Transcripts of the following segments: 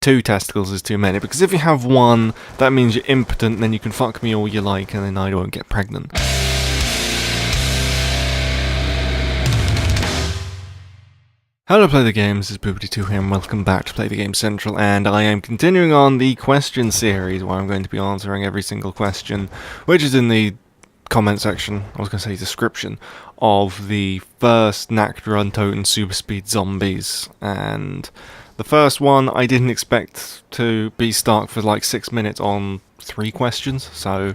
2 testicles is too many, because if you have 1, that means you're impotent, then you can fuck me all you like, and then I won't get pregnant. Hello Play the Game, this is PTG here and welcome back to PLAYtheGAMEcentral, and I am continuing on the question series where I'm going to be answering every single question, which is in the comment section, I was going to say description, of the first Knacked Run Totem Super Speed Zombies. And the first one I didn't expect to be stuck for like 6 minutes on 3 questions, so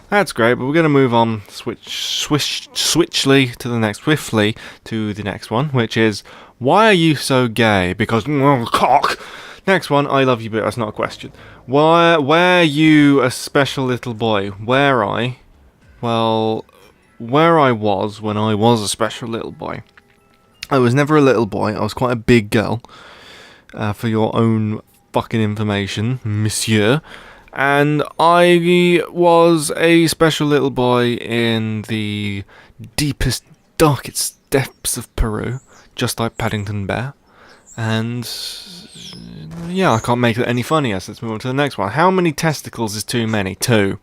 that's great, but we're going to move on swiftly to the next one, which is, why are you so gay? Because, cock! Next one, I love you, but that's not a question. Why, were you a special little boy? Where I was when I was a special little boy. I was never a little boy, I was quite a big girl, for your own fucking information, monsieur. And I was a special little boy in the deepest, darkest depths of Peru, just like Paddington Bear. And yeah, I can't make it any funnier, so let's move on to the next one. How many testicles is too many? 2.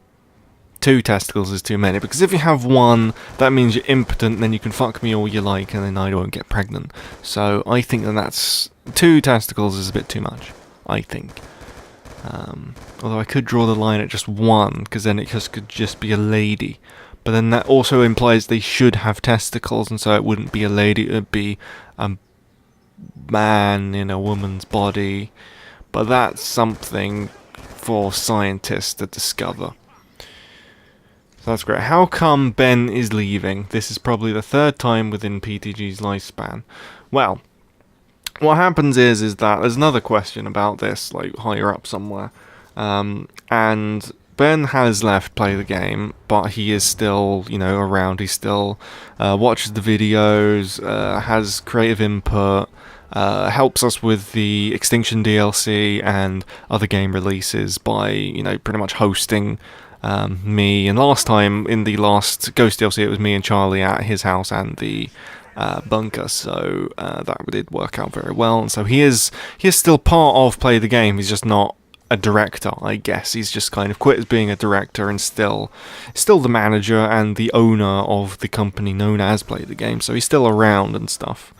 2 testicles is too many, because if you have 1, that means you're impotent, then you can fuck me all you like, and then I won't get pregnant. So I think that's 2 testicles is a bit too much, I think. Although I could draw the line at just 1, because then it could just be a lady. But then that also implies they should have testicles, and so it wouldn't be a lady, it would be a man in a woman's body. But that's something for scientists to discover. So that's great. How come Ben is leaving? This is probably the 3rd time within PTG's lifespan. Well, what happens is that there's another question about this, like higher up somewhere, and Ben has left Play the Game, but he is still, around. He still watches the videos, has creative input, helps us with the Extinction DLC and other game releases by, pretty much hosting me. And last time, in the last Ghost DLC, it was me and Charlie at his house and the bunker, so that did work out very well. And so he is still part of Play the Game. He's just not a director, I guess. He's just kind of quit as being a director and still the manager and the owner of the company known as Play the Game. So he's still around and stuff.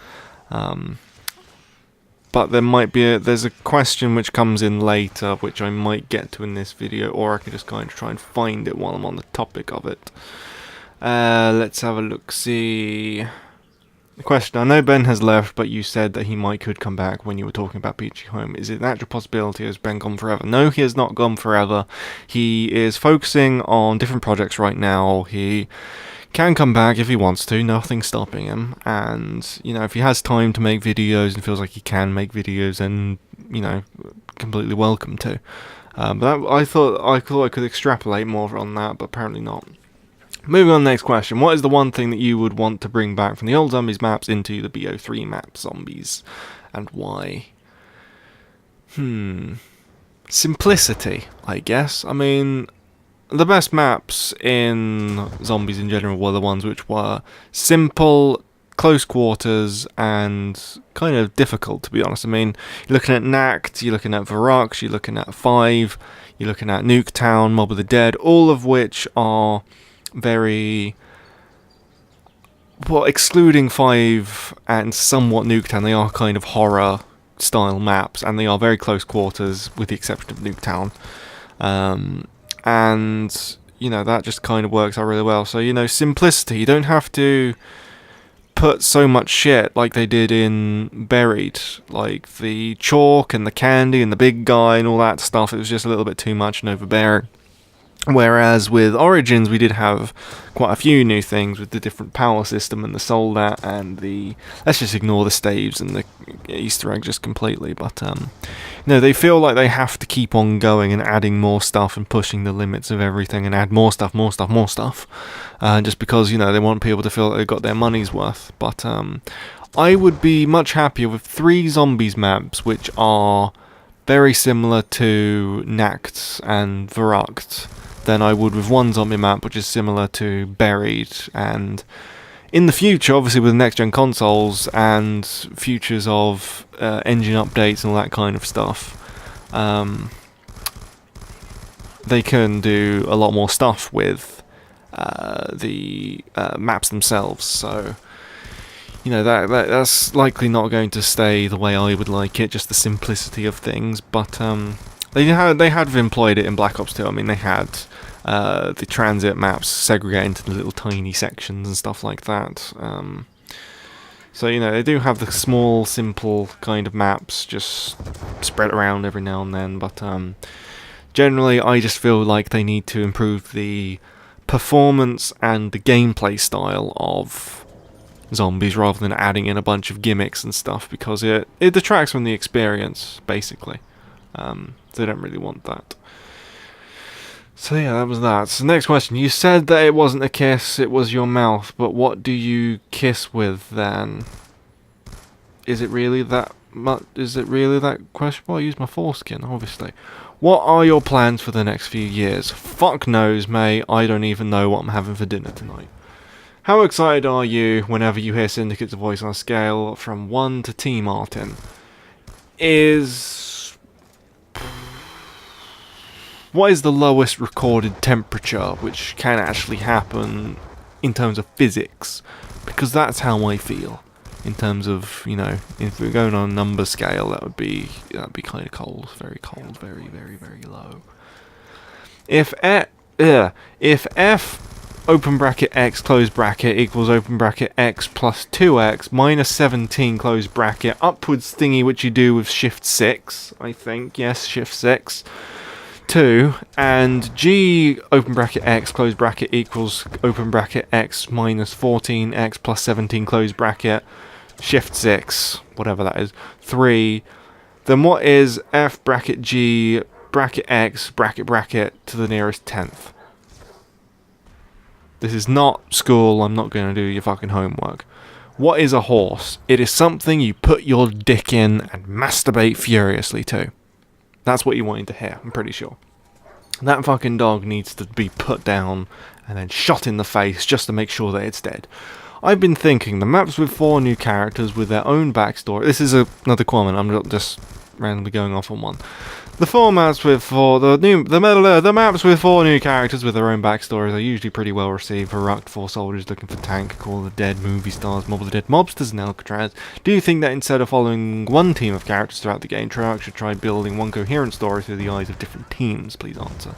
But there's a question which comes in later, which I might get to in this video, or I can just kind of try and find it while I'm on the topic of it. Let's have a look. See. The question, I know Ben has left, but you said that he could come back when you were talking about PTG Home. Is it an actual possibility, or has Ben gone forever? No, he has not gone forever. He is focusing on different projects right now. He can come back if he wants to, nothing's stopping him. And, if he has time to make videos and feels like he can make videos, then, completely welcome to. But I thought I could extrapolate more on that, but apparently not. Moving on to the next question. What is the one thing that you would want to bring back from the old Zombies maps into the BO3 map Zombies? And why? Simplicity, I guess. I mean, the best maps in Zombies in general were the ones which were simple, close quarters, and kind of difficult, to be honest. I mean, you're looking at Knacked, you're looking at Varrox, you're looking at 5, you're looking at Nuketown, Mob of the Dead, all of which are very, well, excluding 5 and somewhat Nuketown, they are kind of horror style maps, and they are very close quarters with the exception of Nuketown. And that just kind of works out really well. So simplicity, you don't have to put so much shit like they did in Buried, like the chalk and the candy and the big guy and all that stuff. It was just a little bit too much and overbearing. Whereas with Origins, we did have quite a few new things with the different power system and the Soldat and the... Let's just ignore the staves and the Easter egg just completely. But, they feel like they have to keep on going and adding more stuff and pushing the limits of everything and add more stuff. Just because, they want people to feel like they've got their money's worth. But, I would be much happier with 3 Zombies maps, which are very similar to Knacked and Varrox, than I would with 1 zombie map which is similar to Buried. And in the future, obviously with next gen consoles and futures of engine updates and all that kind of stuff, they can do a lot more stuff with the maps themselves. So, you know, that's likely not going to stay the way I would like it, just the simplicity of things. But they had employed it in Black Ops 2. I mean, they had the transit maps segregated into the little tiny sections and stuff like that. So, you know, they do have the small, simple kind of maps just spread around every now and then. But generally, I just feel like they need to improve the performance and the gameplay style of zombies rather than adding in a bunch of gimmicks and stuff, because it detracts from the experience, basically. They don't really want that. So yeah, that was that. So next question. You said that it wasn't a kiss, it was your mouth, but what do you kiss with then? Is it really that much? Is it really that question? Well, I use my foreskin, obviously. What are your plans for the next few years? Fuck knows, mate. I don't even know what I'm having for dinner tonight. How excited are you whenever you hear Syndicate's voice on a scale from 1 to T, Martin? What is the lowest recorded temperature which can actually happen in terms of physics? Because that's how I feel. In terms of, you know, if we're going on a number scale, that'd be kind of cold, very, very, very low. If f open bracket x close bracket equals open bracket x plus 2x minus 17 close bracket upwards thingy, which you do with shift 6, I think, yes, shift 6, 2, and g open bracket x close bracket equals open bracket x minus 14x plus 17 close bracket shift 6, whatever that is, 3, then what is f bracket g bracket x bracket to the nearest 10th? This is not school, I'm not going to do your fucking homework. What is a horse? It is something you put your dick in and masturbate furiously to. That's what you wanted to hear, I'm pretty sure. That fucking dog needs to be put down and then shot in the face just to make sure that it's dead. I've been thinking, the maps with 4 new characters with their own backstory. This is another comment, I'm not just randomly going off on one. The maps with 4 new characters with their own backstories are usually pretty well received. Heroic 4 soldiers looking for tank, Call of the Dead, movie stars, Mob of the Dead, mobsters, and Alcatraz. Do you think that instead of following one team of characters throughout the game, Treyarch should try building one coherent story through the eyes of different teams? Please answer.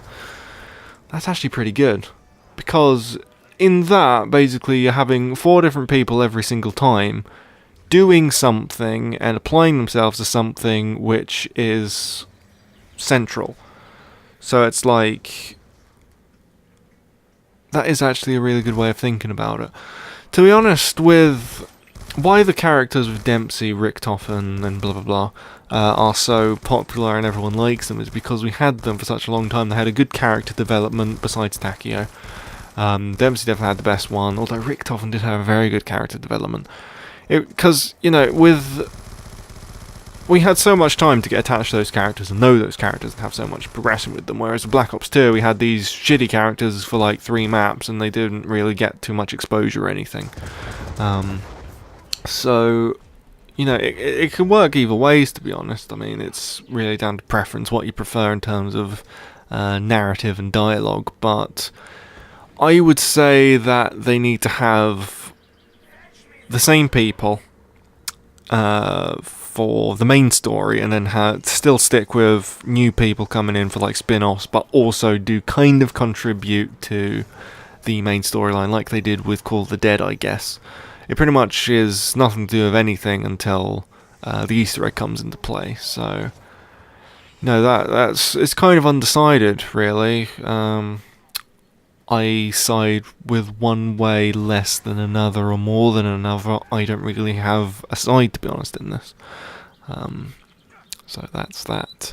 That's actually pretty good, because in that, basically, you're having 4 different people every single time doing something and applying themselves to something which is central. So it's like, that is actually a really good way of thinking about it. To be honest, with why the characters with Dempsey, Richtofen, and blah blah blah are so popular and everyone likes them is because we had them for such a long time. They had a good character development besides Takio. Dempsey definitely had the best one, although Richtofen did have a very good character development. Because, you know, we had so much time to get attached to those characters and know those characters and have so much progression with them, whereas in Black Ops 2 we had these shitty characters for like 3 maps and they didn't really get too much exposure or anything. So, you know, it can work either ways, to be honest. I mean, it's really down to preference, what you prefer in terms of narrative and dialogue, but I would say that they need to have the same people for the main story, and then still stick with new people coming in for like spin-offs, but also do kind of contribute to the main storyline like they did with Call of the Dead, I guess. It pretty much is nothing to do with anything until the Easter egg comes into play, so no, it's kind of undecided, really. I side with one way less than another or more than another. I don't really have a side, to be honest, in this. So that's that.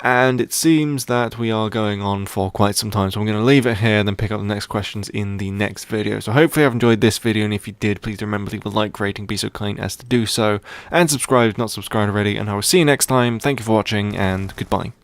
And it seems that we are going on for quite some time, so I'm going to leave it here and then pick up the next questions in the next video. So hopefully you have enjoyed this video, and if you did, please remember to leave a like, rating, be so kind as to do so, and subscribe if not subscribed already, and I will see you next time. Thank you for watching, and goodbye.